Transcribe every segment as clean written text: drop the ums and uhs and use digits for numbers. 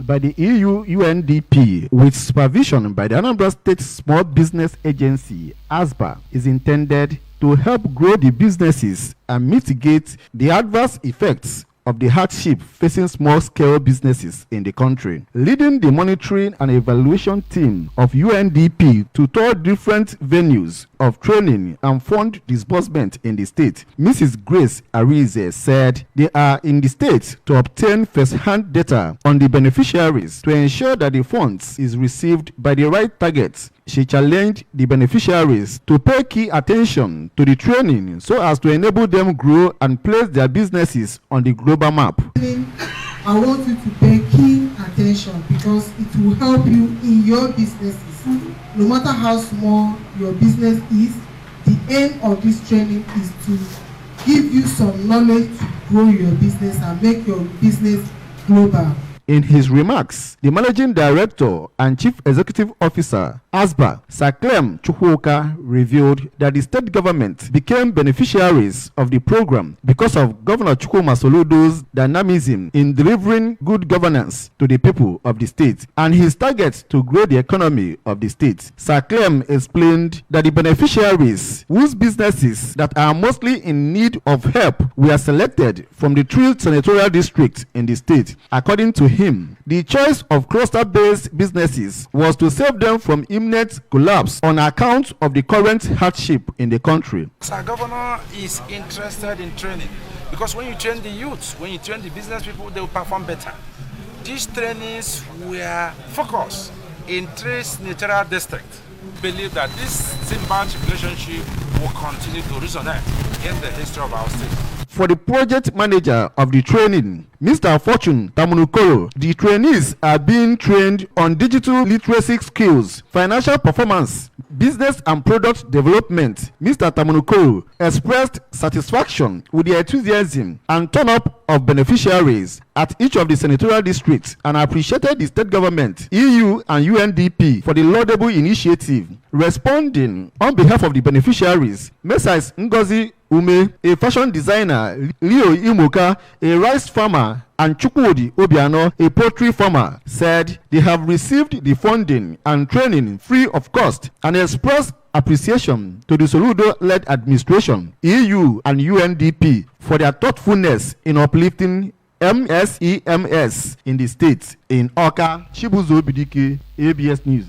by the EU UNDP with supervision by the Anambra State Small Business Agency, ASBA, is intended to help grow the businesses and mitigate the adverse effects of the hardship facing small-scale businesses in the country. Leading the monitoring and evaluation team of UNDP to tour different venues of training and fund disbursement in the state, Mrs. Grace Arize said they are in the state to obtain first-hand data on the beneficiaries to ensure that the funds is received by the right targets. She challenged the beneficiaries to pay key attention to the training so as to enable them grow and place their businesses on the global map. I want you to pay key attention because it will help you in your businesses. No matter how small your business is, the aim of this training is to give you some knowledge to grow your business and make your business global. In his remarks, the Managing Director and Chief Executive Officer, ASBA, Sir Clem Chukwuka, revealed that the state government became beneficiaries of the program because of Governor Chukwuma Soludo's dynamism in delivering good governance to the people of the state and his target to grow the economy of the state. Sir Clem explained that the beneficiaries whose businesses that are mostly in need of help were selected from the 3 senatorial districts in the state. According to him, the choice of cluster-based businesses was to save them from imminent collapse on account of the current hardship in the country. Our governor is interested in training because when you train the youths, when you train the business people, they will perform better. These trainings were focused in 3 senatorial districts. Believe that this symbiotic relationship will continue to resonate in the history of our state. For the project manager of the training, Mr. Fortune Tamunukoro, the trainees are being trained on digital literacy skills, financial performance, business and product development. Mr. Tamunukoro expressed satisfaction with the enthusiasm and turn-up of beneficiaries at each of the senatorial districts and appreciated the state government, EU and UNDP for the laudable initiative. Responding on behalf of the beneficiaries, Messrs. Ngozi Ume, a fashion designer, Leo Imoka, a rice farmer, and Chukwudi Obiano, a poultry farmer, said they have received the funding and training free of cost and expressed appreciation to the Soludo-led administration, EU and UNDP for their thoughtfulness in uplifting MSEMS in the state. In Oka, Chibuzo Bidike, ABS News.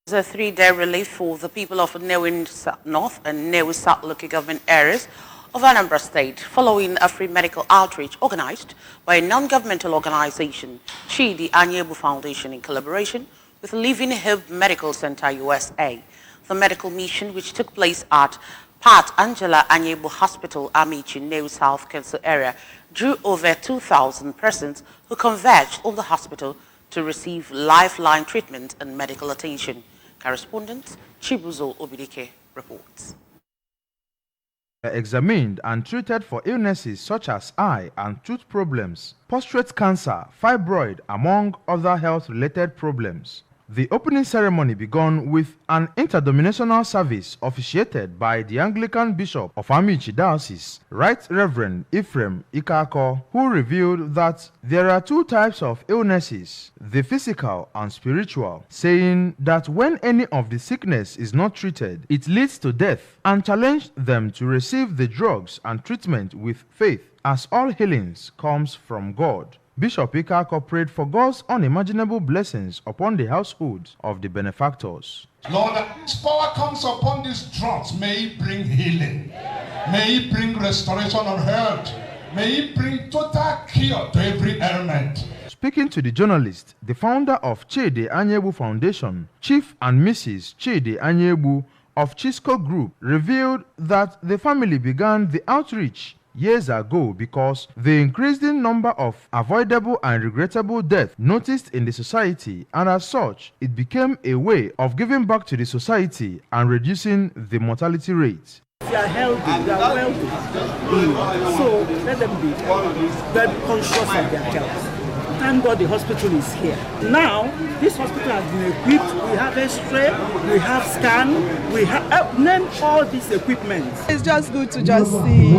A 3-day relief for the people of Nnewi North and Nnewi South local government areas of Anambra State following a free medical outreach organized by a non-governmental organization, Chidi Anyebu Foundation, in collaboration with Living Hope Medical Center USA. The medical mission, which took place at Pat Angela Anyebu Hospital, Amici, Nnewi South Council area, drew over 2,000 persons who converged on the hospital to receive lifeline treatment and medical attention. Correspondent Chibuzo Obidike reports. Examined and treated for illnesses such as eye and tooth problems, prostate cancer, fibroid, among other health-related problems. The opening ceremony began with an interdenominational service officiated by the Anglican Bishop of Amici Diocese, Right Reverend Ephraim Ikako, who revealed that there are 2 types of illnesses, the physical and spiritual, saying that when any of the sickness is not treated, it leads to death, and challenged them to receive the drugs and treatment with faith, as all healings comes from God. Bishop Ikako prayed for God's unimaginable blessings upon the households of the benefactors. Lord, as power comes upon these drugs, may it bring healing. May it bring restoration of health. May it bring total cure to every ailment. Speaking to the journalist, the founder of Chidi Anyebu Foundation, Chief and Mrs. Chidi Anyebu of Chisco Group, revealed that the family began the outreach years ago because the increasing number of avoidable and regrettable deaths noticed in the society, and as such, it became a way of giving back to the society and reducing the mortality rate. They are healthy, they are wealthy, so let them be very conscious of their health. Thank God the hospital is here. Now, this hospital has been equipped. We have X-ray, we have scan, we have name all this equipment. It's just good to just see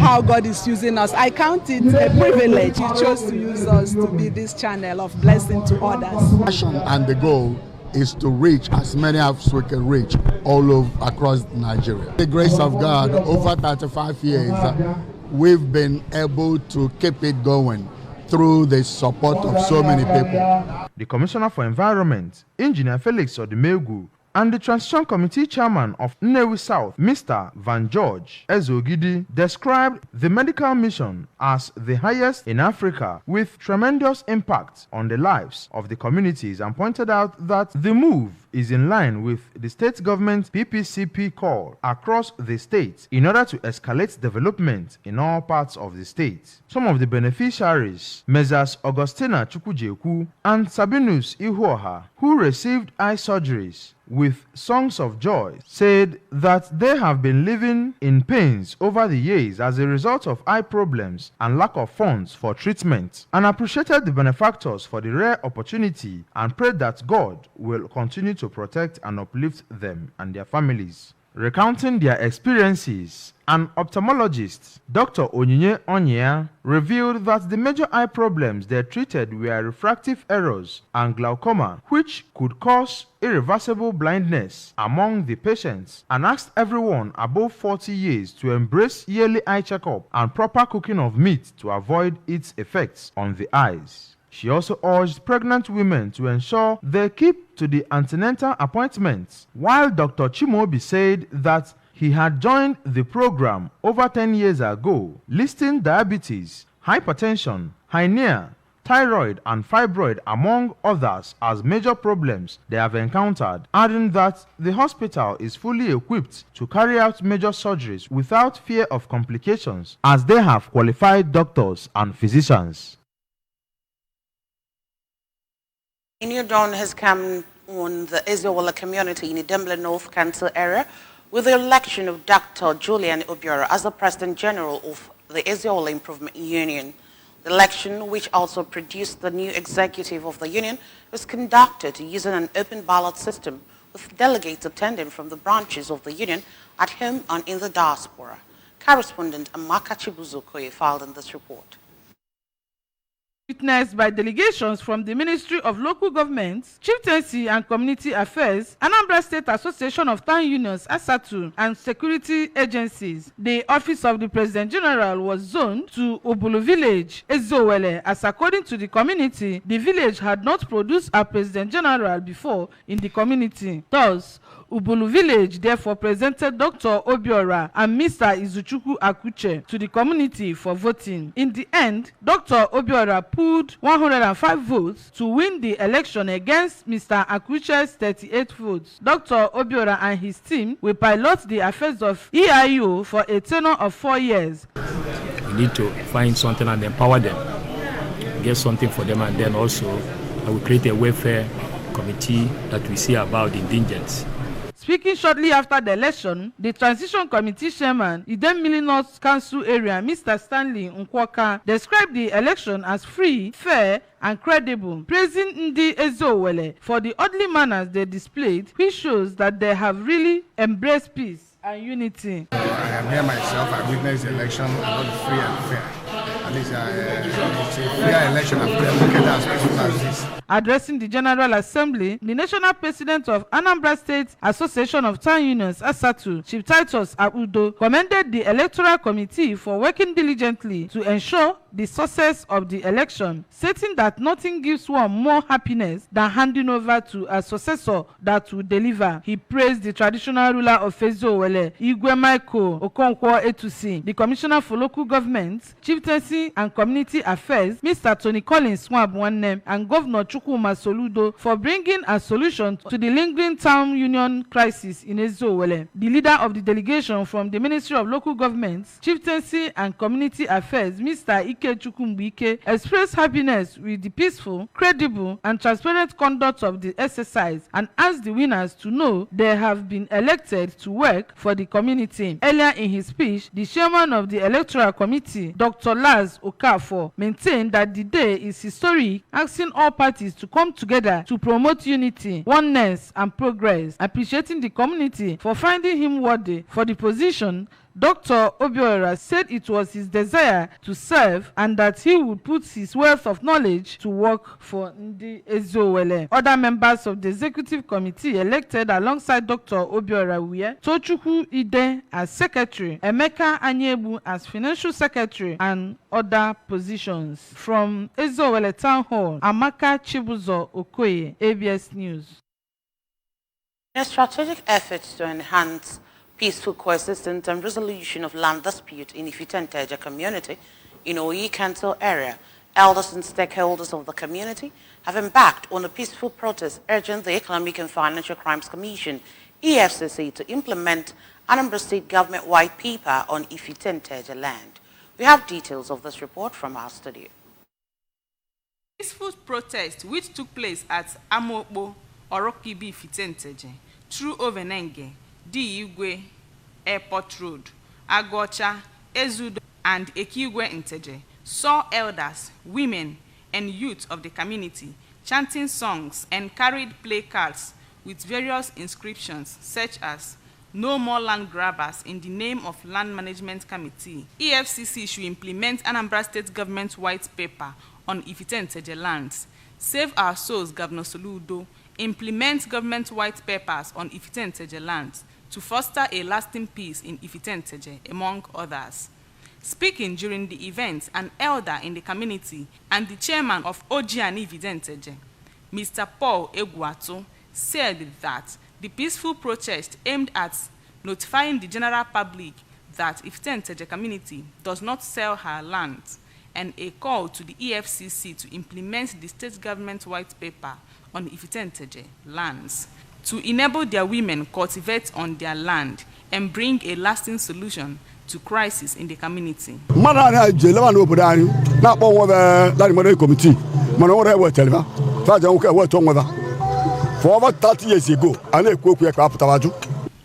how God is using us. I count it a privilege. He chose to use us to be this channel of blessing to others. Passion and the goal is to reach as many as we can reach all over across Nigeria. The grace of God, over 35 years, we've been able to keep it going through the support of so many people. The Commissioner for Environment, Engineer Felix Odimegu, and the Transition Committee Chairman of Nnewi South, Mr. Van George Ezogidi, described the medical mission as the highest in Africa with tremendous impact on the lives of the communities and pointed out that the move is in line with the state government PPCP call across the state in order to escalate development in all parts of the state. Some of the beneficiaries, Messrs. Augustina Chukwujeku and Sabinus Ihuoha, who received eye surgeries with songs of joy, said that they have been living in pains over the years as a result of eye problems and lack of funds for treatment, and appreciated the benefactors for the rare opportunity and prayed that God will continue to protect and uplift them and their families. Recounting their experiences, an ophthalmologist, Dr. Onyinye Onyea, revealed that the major eye problems they treated were refractive errors and glaucoma, which could cause irreversible blindness among the patients, and asked everyone above 40 years to embrace yearly eye checkup and proper cooking of meat to avoid its effects on the eyes. She also urged pregnant women to ensure they keep to the antenatal appointments, while Dr. Chimobi said that he had joined the program over 10 years ago, listing diabetes, hypertension, hernia, thyroid and fibroid among others as major problems they have encountered, adding that the hospital is fully equipped to carry out major surgeries without fear of complications as they have qualified doctors and physicians. A new dawn has come on the Ezeowola community in the Idemble North Council area with the election of Dr. Julian Obiora as the President General of the Ezeowola Improvement Union. The election, which also produced the new executive of the union, was conducted using an open ballot system with delegates attending from the branches of the union at home and in the diaspora. Correspondent Amaka Chibuzokoye filed in this report. Witnessed by delegations from the Ministry of Local Governments, Chieftaincy and Community Affairs, Anambra State Association of Town Unions, ASATU, and security agencies. The office of the President General was zoned to Ubulu Village, Ezeowola, as according to the community, the village had not produced a President General before in the community. Thus, Ubulu Village therefore presented Dr. Obiora and Mr. Izuchukwu Akuche to the community for voting. In the end, Dr. Obiora pulled 105 votes to win the election against Mr. Akuche's 38 votes. Dr. Obiora and his team will pilot the affairs of EIU for a tenure of 4 years. We need to find something and empower them, get something for them, and then also I will create a welfare committee that we see about the indigents. Speaking shortly after the election, the Transition Committee Chairman, Idemili North Council Area, Mr. Stanley Nkwoka, described the election as free, fair, and credible, praising Ndi Ezeowola for the orderly manners they displayed, which shows that they have really embraced peace and unity. I am here myself. I witnessed the election, not free and fair. At least it's a fair election. I've looked at as peaceful as this. Addressing the General Assembly, the National President of Anambra State Association of Town Unions, ASATU, Chief Titus Audo, commended the Electoral Committee for working diligently to ensure the success of the election, stating that nothing gives one more happiness than handing over to a successor that will deliver. He praised the traditional ruler of Ezeowola, Igwe Michael Okonkwo Etusi, the Commissioner for Local Government, Chieftaincy and Community Affairs, Mr. Tony Collins Swabwanne, and Governor Chukwuma Soludo for bringing a solution to the lingering town union crisis in Ezeowola. The leader of the delegation from the Ministry of Local Governments, Chieftaincy and Community Affairs, Mr. Ike Chukwumbike, expressed happiness with the peaceful, credible, and transparent conduct of the exercise and asked the winners to know they have been elected to work for the community. Earlier in his speech, the chairman of the Electoral Committee, Dr. Laz Okafor, maintained that the day is historic, asking all parties to come together to promote unity, oneness, and progress, appreciating the community for finding him worthy for the position Dr. Obiora said it was his desire to serve and that he would put his wealth of knowledge to work for Ndi Eziowelle. Other members of the executive committee elected alongside Dr. Obiora were Tochukwu Ide as secretary, Emeka Anyebu as financial secretary, and other positions. From Eziowelle Town Hall, Amaka Chibuzo Okoye, ABS News. In strategic efforts to enhance peaceful coexistence and resolution of land dispute in Ifitenteja community in Oyi Council area, elders and stakeholders of the community have embarked on a peaceful protest urging the Economic and Financial Crimes Commission, EFCC, to implement Anambra State government white paper on Ifitenteja land. We have details of this report from our studio. Peaceful protest which took place at Amokbo, Orokibi, Ifitenteje, through Ovenenge, D. Igwe, Airport Road, Agocha, Ezudo, and Ekigwe Nteje saw elders, women, and youth of the community chanting songs and carried placards with various inscriptions such as "No more land grabbers in the name of Land Management Committee. EFCC should implement Anambra State government white paper on Ifitenteje lands. Save our souls, Governor Soludo. Implement government white papers on Ifitenteje lands to foster a lasting peace in Ifitenteje, among others." Speaking during the event, an elder in the community and the chairman of Ojiani Ifitenteje, Mr. Paul Egwatu, said that the peaceful protest aimed at notifying the general public that Ifitenteje community does not sell her land, and a call to the EFCC to implement the state government white paper on Ifitenteje lands to enable their women cultivate on their land and bring a lasting solution to crisis in the community. For over 30 years ago,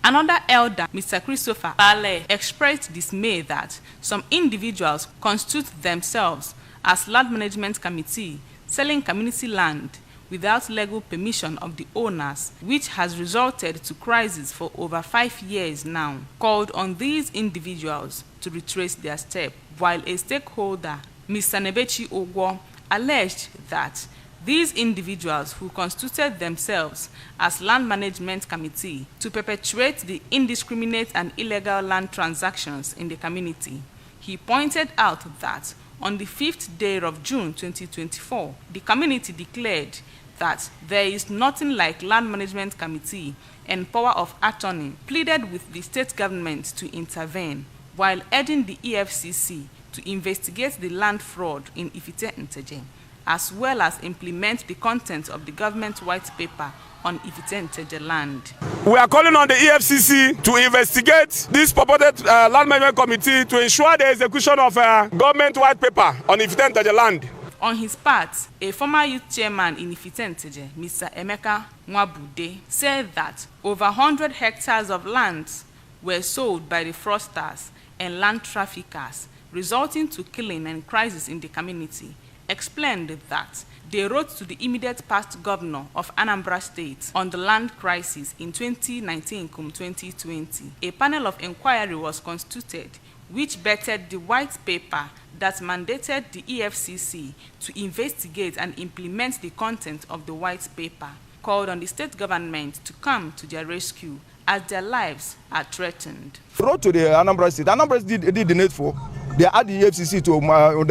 another elder, Mr. Christopher Bale, expressed dismay that some individuals constitute themselves as land management committee selling community land without legal permission of the owners, which has resulted to crisis for over 5 years now. Called on these individuals to retrace their step, while a stakeholder, Mr. Nebechi Ogwo, alleged that these individuals who constituted themselves as land management committee to perpetuate the indiscriminate and illegal land transactions in the community. He pointed out that on the 5th day of June 2024, the community declared that there is nothing like land management committee and power of attorney, pleaded with the state government to intervene, while urging the EFCC to investigate the land fraud in Ifitenteje, as well as implement the content of the government white paper on Ifitenteje land. We are calling on the EFCC to investigate this purported land management committee to ensure the execution of government white paper on Ifitenteje land. On his part, a former youth chairman in Ifitenteje, Mr. Emeka Nwabude, said that over 100 hectares of lands were sold by the fraudsters and land traffickers, resulting to killing and crisis in the community. Explained that they wrote to the immediate past governor of Anambra State on the land crisis in 2019-2020. A panel of inquiry was constituted which vetted the white paper that mandated the EFCC to investigate and implement the content of the white paper, called on the state government to come to their rescue as their lives are threatened. Wrote to the Anambra State. Anambra State did the needful. They had the EFCC to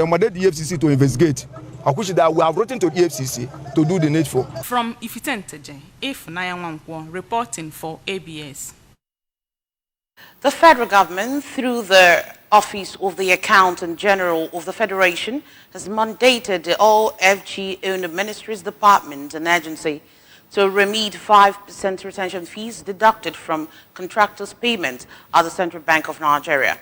mandate the EFCC to investigate. Of which that we have written to the EFCC to do the needful. From Ifitenteje, Ifunanya Nwankwo reporting for ABS. The federal government, through the Office of the Accountant General of the Federation, has mandated all FG-owned ministries, departments, and agencies to remit 5% retention fees deducted from contractors' payments at the Central Bank of Nigeria.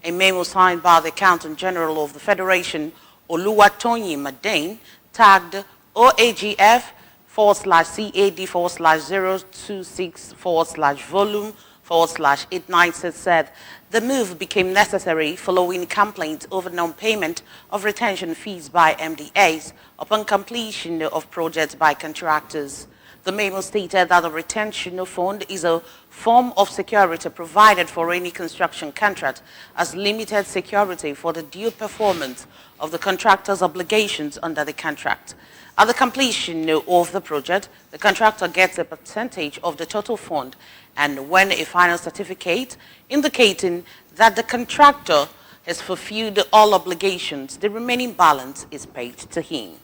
A memo signed by the Accountant General of the Federation, Oluwatoyin Madane, tagged OAGF/CAD/026/volume/896, said the move became necessary following complaints over non-payment of retention fees by MDAs upon completion of projects by contractors. The memo stated that the retention fund is a form of security provided for any construction contract as limited security for the due performance of the contractor's obligations under the contract. At the completion of the project, the contractor gets a percentage of the total fund, and when a final certificate indicating that the contractor has fulfilled all obligations, the remaining balance is paid to him.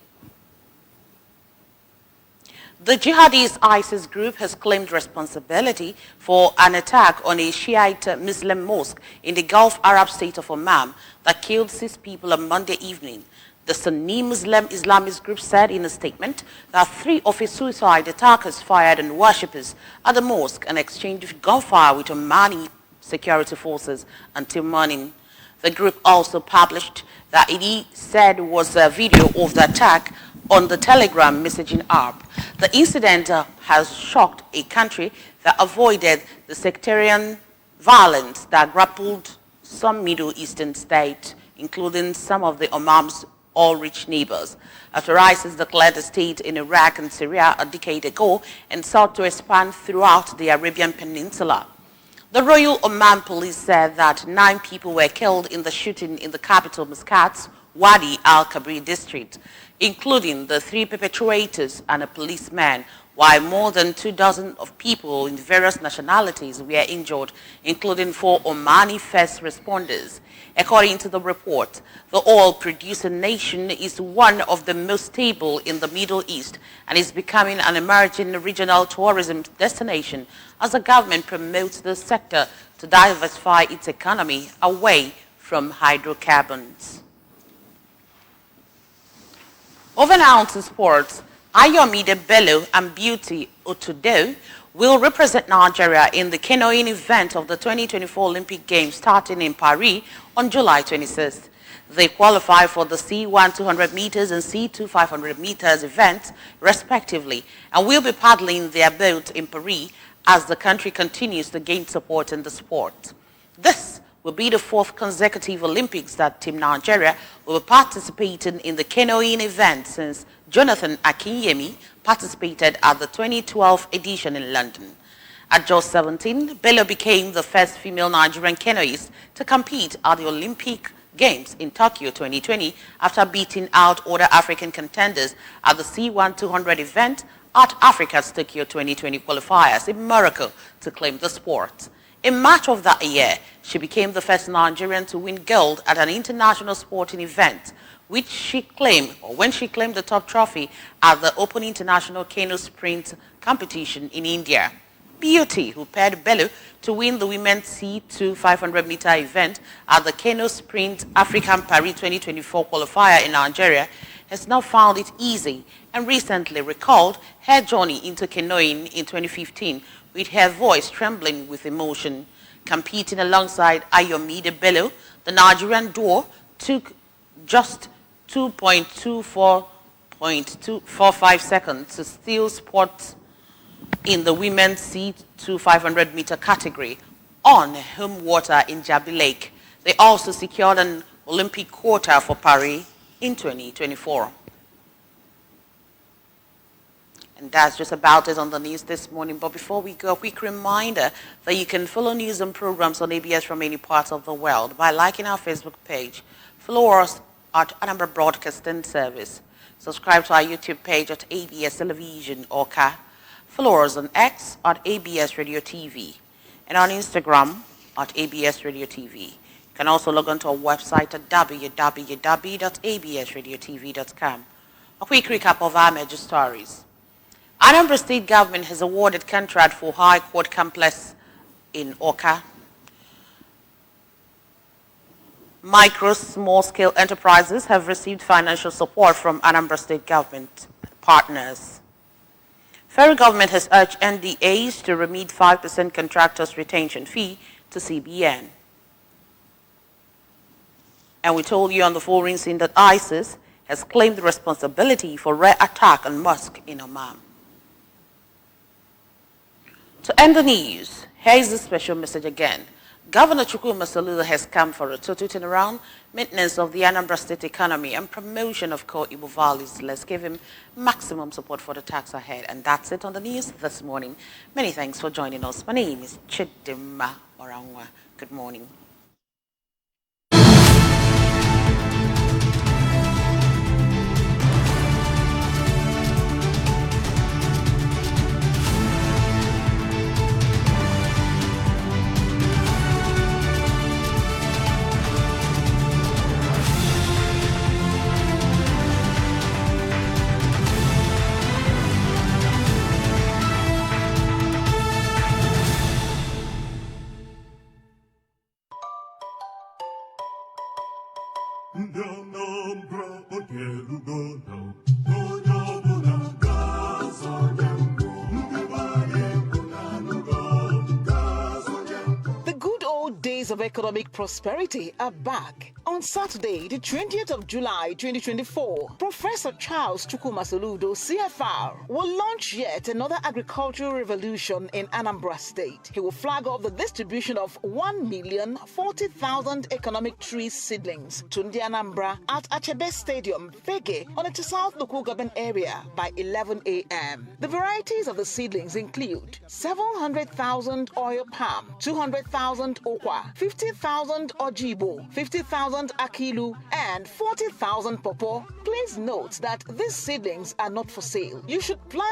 The jihadist ISIS group has claimed responsibility for an attack on a Shiite Muslim mosque in the Gulf Arab state of Oman that killed 6 people on Monday evening. The Sunni Muslim Islamist group said in a statement that 3 of its suicide attackers fired on worshippers at the mosque and exchanged gunfire with Omani security forces until morning. The group also published that it said was a video of the attack on the Telegram messaging app. The incident has shocked a country that avoided the sectarian violence that grappled some Middle Eastern states, including some of the Oman's oil-rich neighbors, after ISIS declared the state in Iraq and Syria a decade ago and sought to expand throughout the Arabian Peninsula. The Royal Oman Police said that 9 people were killed in the shooting in the capital Muscat's Wadi al-Kabir district, including the 3 perpetrators and a policeman, while more than 24 of people in various nationalities were injured, including 4 Omani first responders. According to the report, the oil-producing nation is one of the most stable in the Middle East and is becoming an emerging regional tourism destination as the government promotes the sector to diversify its economy away from hydrocarbons. Over now to sports, Ayomide Bello and Beauty Otudo will represent Nigeria in the canoeing event of the 2024 Olympic Games starting in Paris on July 26th. They qualify for the C1 200 meters and C2 500 meters events, respectively, and will be paddling their boat in Paris as the country continues to gain support in the sport. This will be the 4th consecutive Olympics that Team Nigeria will be participating in the canoeing event since Jonathan Akinyemi participated at the 2012 edition in London. At just 17, Bello became the first female Nigerian canoeist to compete at the Olympic Games in Tokyo 2020 after beating out other African contenders at the C1 200 event at Africa's Tokyo 2020 qualifiers in Morocco to claim the sport. In March of that year, she became the first Nigerian to win gold at an international sporting event, when she claimed the top trophy at the Open International Canoe Sprint competition in India. Beauty, who paired Bello to win the women's C2 500-meter event at the Canoe Sprint African Paris 2024 qualifier in Nigeria, has now found it easy and recently recalled her journey into canoeing in 2015 with her voice trembling with emotion. Competing alongside Ayomide Bello, the Nigerian duo took just 2.45 seconds to steal spot in the women's C2 500-meter category on home water in Jabi Lake. They also secured an Olympic quota for Paris in 2024. And that's just about it on the news this morning. But before we go, a quick reminder that you can follow news and programs on ABS from any part of the world by liking our Facebook page. Follow us at Anambra Broadcasting Service. Subscribe to our YouTube page at ABS Television Oka. Follow us on X at ABS Radio TV and on Instagram at ABS Radio TV. You can also log on to our website at www.absradiotv.com. A quick recap of our major stories. Anambra State Government has awarded contract for High Court Complex in Oka. Micro, small-scale enterprises have received financial support from Anambra State Government partners. Federal government has urged NDAs to remit 5% contractors' retention fee to CBN. And we told you on the foreign scene that ISIS has claimed responsibility for rare attack on mosque in Oman. To end the news, here is the special message again. Governor Chukwuma Soludo has come for a total turnaround, maintenance of the Anambra State economy, and promotion of core Igbo values. Let's give him maximum support for the tax ahead. And that's it on the news this morning. Many thanks for joining us. My name is Chidimma Orangwa. Good morning. The good old days of economic prosperity are back. On Saturday, the 20th of July 2024, Professor Charles Chukwuma Soludo, CFR, will launch yet another agricultural revolution in Anambra State. He will flag off the distribution of 1,040,000 economic tree seedlings to the Anambra at Achebe Stadium, Fege, on the South Local Government area by 11 a.m. The varieties of the seedlings include 700,000 oil palm, 200,000 okwa, 50,000 ojibo, 50,000 akilu, and 40,000 pawpaw. Please note that these seedlings are not for sale. You should plan